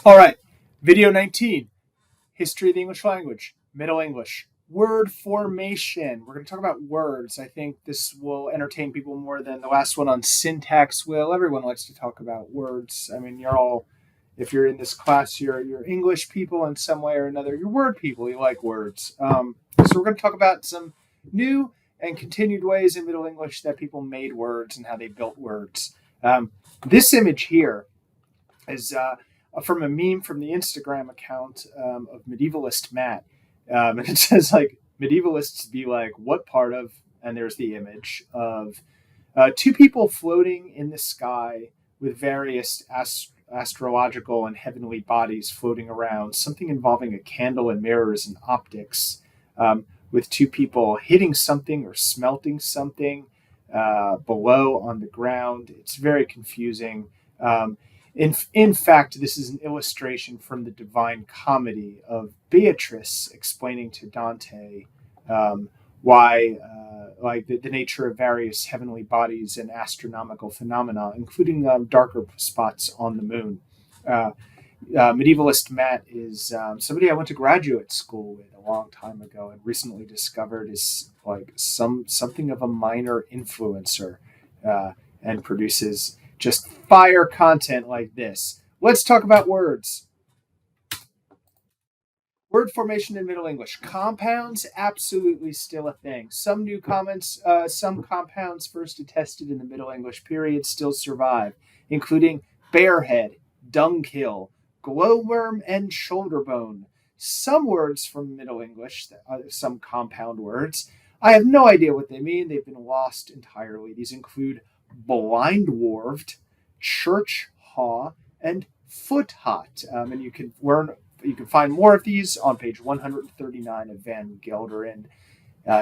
All right, video 19, history of the English language, Middle English, word formation. We're going to talk about words. I think this will entertain people more than the last one on syntax will. Everyone likes to talk about words. I mean, you're all, if you're in this class, you're English people in some way or another. You're word people. You like words. So we're going to talk about some new and continued ways in Middle English that people made words and how they built words. This image here is from a meme from the Instagram account of medievalist Matt. And it says, like, medievalists be like, what part of, and there's the image of two people floating in the sky with various astrological and heavenly bodies floating around, something involving a candle and mirrors and optics, with two people hitting something or smelting something below on the ground. It's very confusing. In fact, this is an illustration from the Divine Comedy of Beatrice explaining to Dante why, like the nature of various heavenly bodies and astronomical phenomena, including darker spots on the moon. Medievalist Matt is somebody I went to graduate school with a long time ago, and recently discovered is like something of a minor influencer, and produces just fire content like this. Let's talk about words. Word formation in Middle English. Compounds, absolutely still a thing. Some new comments, some compounds first attested in the Middle English period still survive, including barehead, dunghill, glowworm, and shoulder bone. Some words from Middle English, some compound words, I have no idea what they mean. They've been lost entirely. These include blindwarved, church haw, and foot hot. And you can find more of these on page 139 of Van Gelderen,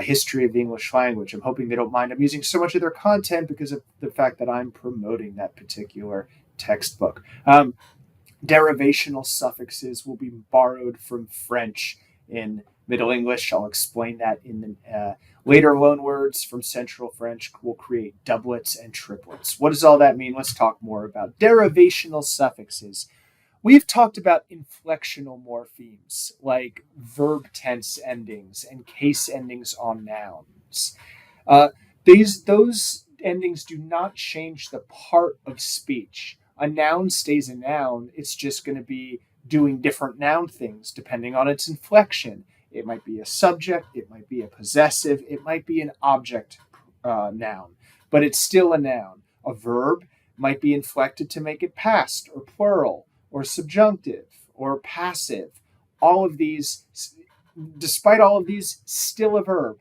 History of the English Language. I'm hoping they don't mind I'm using so much of their content because of the fact that I'm promoting that particular textbook. Derivational suffixes will be borrowed from French in Middle English. I'll explain that in the later loanwords from Central French will create doublets and triplets. What does all that mean? Let's talk more about derivational suffixes. We've talked about inflectional morphemes like verb tense endings and case endings on nouns. Those endings do not change the part of speech. A noun stays a noun. It's just going to be doing different noun things depending on its inflection. It might be a subject, it might be a possessive, it might be an object noun, but it's still a noun. A verb might be inflected to make it past or plural or subjunctive or passive. All of these, despite all of these, still a verb.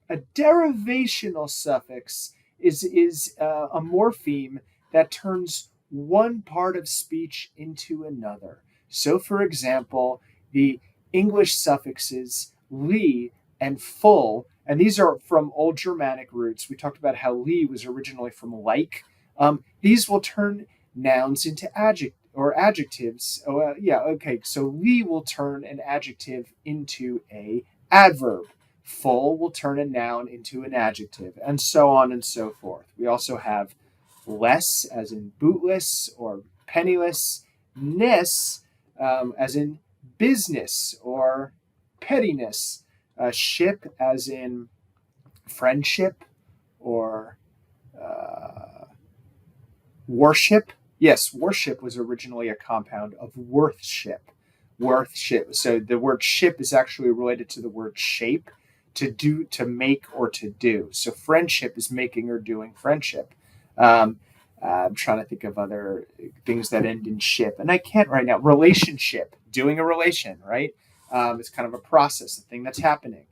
A derivational suffix is a morpheme that turns one part of speech into another. So, for example, the English suffixes li and full, and these are from Old Germanic roots. We talked about how li was originally from like. These will turn nouns into adjectives. So li will turn an adjective into a adverb. Full will turn a noun into an adjective, and so on and so forth. We also have less, as in bootless or penniless, ness, as in business or pettiness, ship, as in friendship or worship. Yes, worship was originally a compound of worthship. Worthship. So the word ship is actually related to the word shape, to do, to make, or to do. So friendship is making or doing friendship. I'm trying to think of other things that end in ship, and I can't right now. Relationship, doing a relation, right? It's kind of a process, a thing that's happening.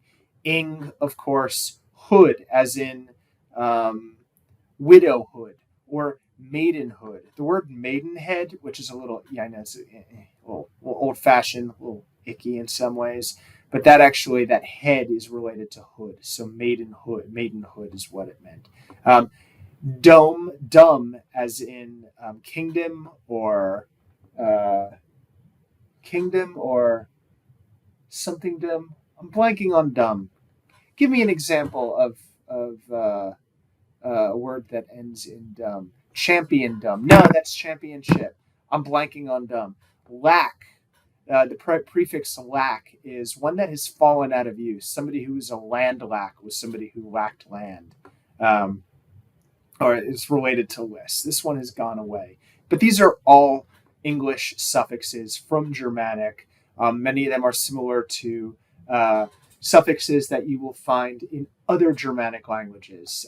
Ing, of course, hood, as in widowhood or maidenhood. The word maidenhead, which is a little, yeah, I know it's a little old-fashioned, a little icky in some ways, but that head is related to hood. So maidenhood is what it meant. Dome, dumb, as in kingdom or something dumb. I'm blanking on dumb. Give me an example of a word that ends in dumb. Champion dumb. No, that's championship. I'm blanking on dumb. lack, the prefix lack is one that has fallen out of use. Somebody who is a land lack was somebody who lacked land, or is related to list. This one has gone away. But these are all English suffixes from Germanic. Many of them are similar to suffixes that you will find in other Germanic languages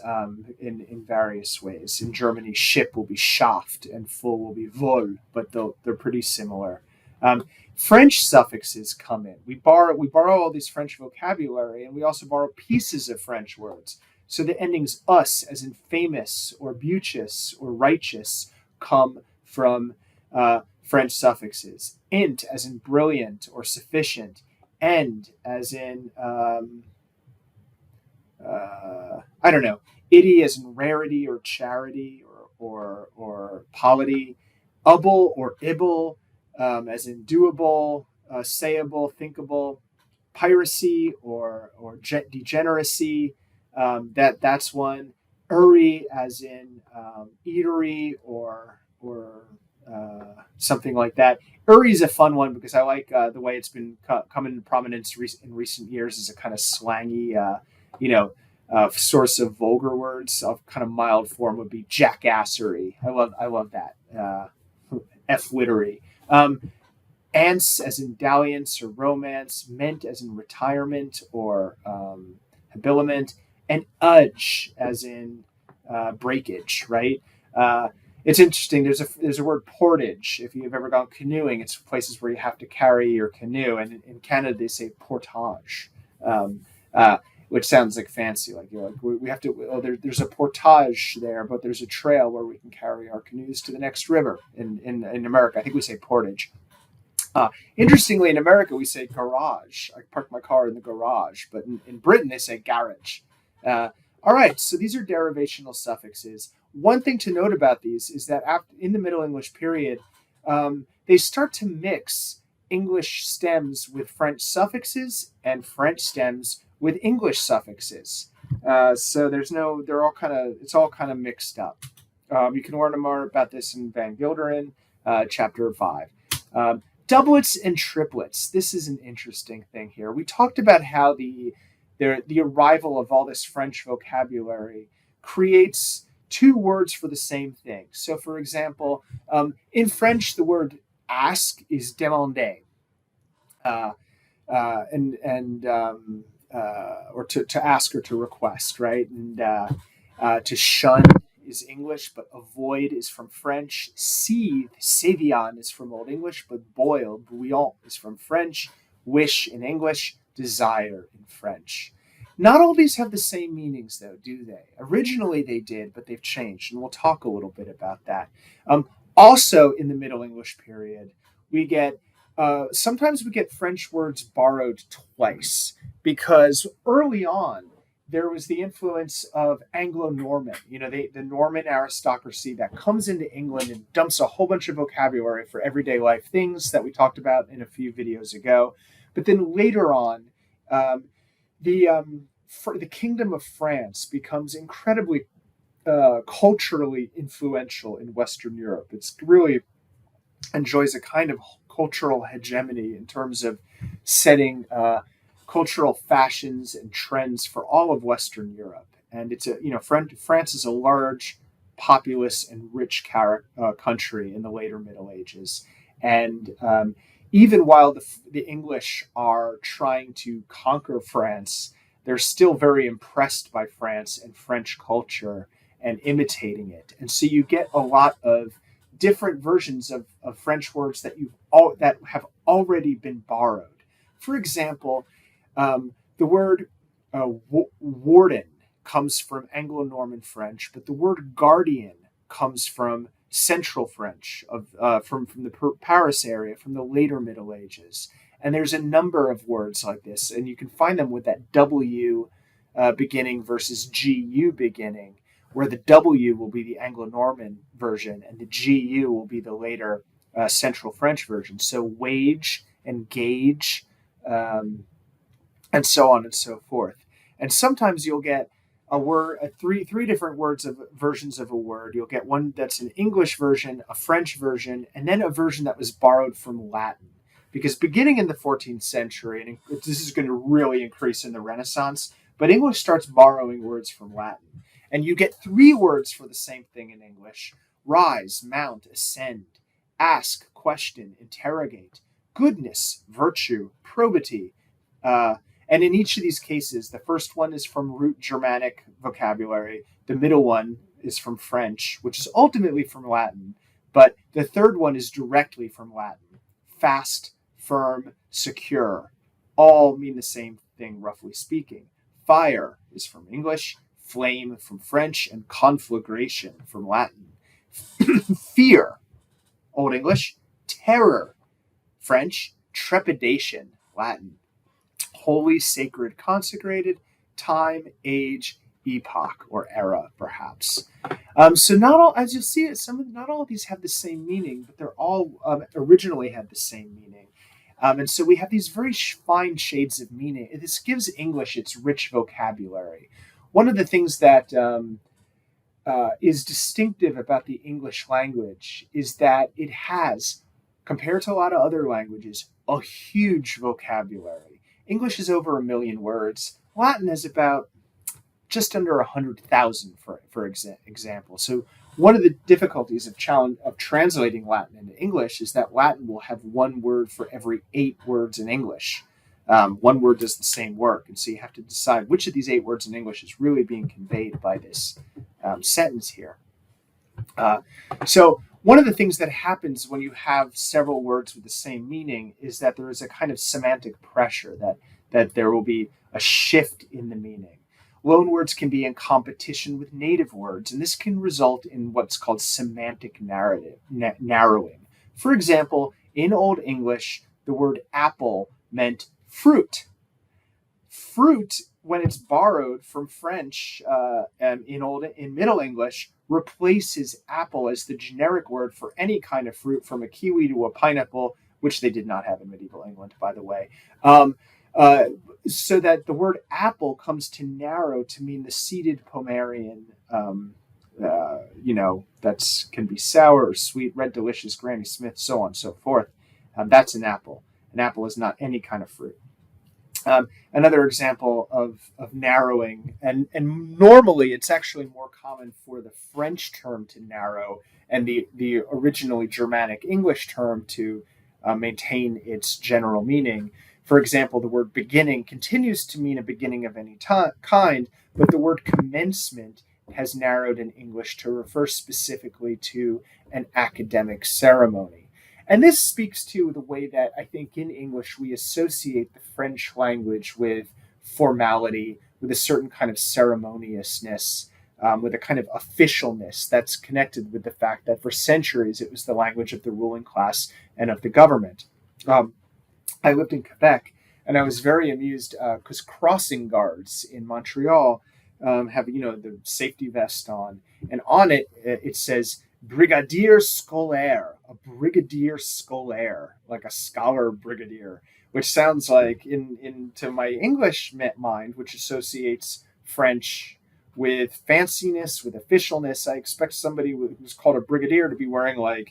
in various ways. In Germany, ship will be schaft and full will be voll, but they're pretty similar. French suffixes come in. We borrow all these French vocabulary, and we also borrow pieces of French words. So the endings us, as in famous or beauteous or righteous, come from French suffixes. Int, as in brilliant or sufficient. End, as in I don't know, itty, as in rarity or charity or polity. Ubble or ibble, as in doable, sayable, thinkable. Piracy or degeneracy, that's one. Uri, as in eatery or something like that. Uri is a fun one because I like the way it's been come into prominence in recent years as a kind of slangy, source of vulgar words. Of kind of mild form would be jackassery. I love that. F-littery. Ants, as in dalliance or romance. Ment, as in retirement or habiliment. And udge, as in breakage, right? It's interesting. There's a word portage. If you've ever gone canoeing, it's places where you have to carry your canoe. And in Canada, they say portage, which sounds like fancy. Like, we have to. Oh, there's a portage there, but there's a trail where we can carry our canoes to the next river. In America, I think we say portage. Interestingly, in America, we say garage. I parked my car in the garage, but in Britain, they say garage. All right, so these are derivational suffixes. One thing to note about these is that in the Middle English period, they start to mix English stems with French suffixes and French stems with English suffixes. So it's all kind of mixed up. You can learn more about this in Van Gilderen, chapter 5. Doublets and triplets. This is an interesting thing here. We talked about how the arrival of all this French vocabulary creates two words for the same thing. So, for example, in French, the word ask is demander, or to ask or to request, right? And to shun is English, but avoid is from French. Seethe, sévillon, is from Old English, but boil, bouillon, is from French. Wish in English, desire in French. Not all these have the same meanings, though, do they? Originally they did, but they've changed, and we'll talk a little bit about that. Also, in the Middle English period, we get sometimes we get French words borrowed twice, because early on there was the influence of Anglo-Norman, the Norman aristocracy that comes into England and dumps a whole bunch of vocabulary for everyday life things that we talked about in a few videos ago. But then later on, the Kingdom of France becomes incredibly culturally influential in Western Europe. It's really enjoys a kind of cultural hegemony in terms of setting cultural fashions and trends for all of Western Europe. And it's France is a large, populous, and rich country in the later Middle Ages. And even while the English are trying to conquer France, they're still very impressed by France and French culture and imitating it. And so you get a lot of different versions of French words that have already been borrowed. For example, the word warden comes from Anglo-Norman French, but the word guardian comes from Central French, from the Paris area, from the later Middle Ages. And there's a number of words like this, and you can find them with that W beginning versus GU beginning, where the W will be the Anglo-Norman version and the GU will be the later Central French version. So wage and gauge, and so on and so forth. And sometimes you'll get a word, three different versions of a word. You'll get one that's an English version, a French version, and then a version that was borrowed from Latin. Because beginning in the 14th century, and this is going to really increase in the Renaissance, but English starts borrowing words from Latin. And you get three words for the same thing in English: rise, mount, ascend, ask, question, interrogate, goodness, virtue, probity. And in each of these cases, the first one is from root Germanic vocabulary, the middle one is from French, which is ultimately from Latin, but the third one is directly from Latin. Fast, firm, secure, all mean the same thing, roughly speaking. Fire is from English, flame from French, and conflagration from Latin. Fear, Old English; terror, French; trepidation, Latin; holy, sacred, consecrated; time, age, epoch, or era, perhaps. So not all, as you'll see, not all of these have the same meaning, but they're all originally had the same meaning. And so we have these very fine shades of meaning. This gives English its rich vocabulary. One of the things that is distinctive about the English language is that it has, compared to a lot of other languages, a huge vocabulary. English is over 1 million words. Latin is about just under 100,000, for example. So one of the difficulties of translating Latin into English is that Latin will have one word for every 8 words in English. One word does the same work, and so you have to decide which of these 8 words in English is really being conveyed by this sentence here. So one of the things that happens when you have several words with the same meaning is that there is a kind of semantic pressure that there will be a shift in the meaning. Loan words can be in competition with native words, and this can result in what's called semantic narrowing. For example, in Old English, the word apple meant fruit. Fruit, when it's borrowed from French in Middle English, replaces apple as the generic word for any kind of fruit, from a kiwi to a pineapple, which they did not have in medieval England, by the way. So that the word apple comes to narrow to mean the seeded Pomerian, that can be sour or sweet, red, delicious, Granny Smith, so on and so forth. That's an apple. An apple is not any kind of fruit. Another example of narrowing, and normally it's actually more common for the French term to narrow and the originally Germanic English term to maintain its general meaning. For example, the word beginning continues to mean a beginning of any kind, but the word commencement has narrowed in English to refer specifically to an academic ceremony. And this speaks to the way that I think in English we associate the French language with formality, with a certain kind of ceremoniousness, with a kind of officialness that's connected with the fact that for centuries it was the language of the ruling class and of the government. I lived in Quebec, and I was very amused because crossing guards in Montreal have, the safety vest on, and on it it says brigadier scolaire, a brigadier scolaire, like a scholar brigadier, which sounds like into my English mind, which associates French with fanciness, with officialness. I expect somebody who's called a brigadier to be wearing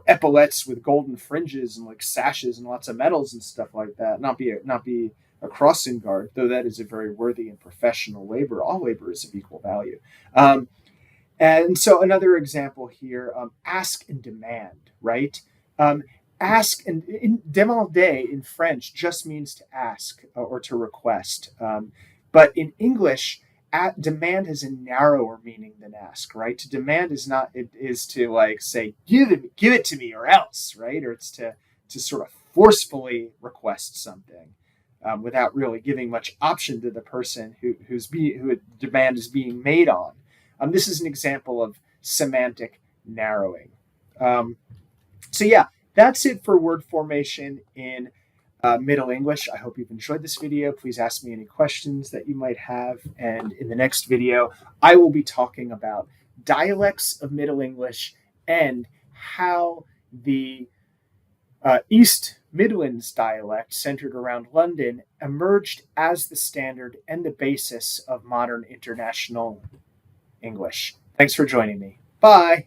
epaulets with golden fringes and sashes and lots of medals and stuff like that. Not be a crossing guard, though that is a very worthy and professional labor. All labor is of equal value. And so another example here, ask and demand, right? Ask and demander in French just means to ask or to request. But in English, demand has a narrower meaning than ask, right? To demand is to say, give it to me or else, right? Or it's to sort of forcefully request something without really giving much option to the person who a demand is being made on. This is an example of semantic narrowing. So yeah, that's it for word formation in Middle English. I hope you've enjoyed this video. Please ask me any questions that you might have. And in the next video, I will be talking about dialects of Middle English and how the East Midlands dialect, centered around London, emerged as the standard and the basis of modern international English. Thanks for joining me. Bye.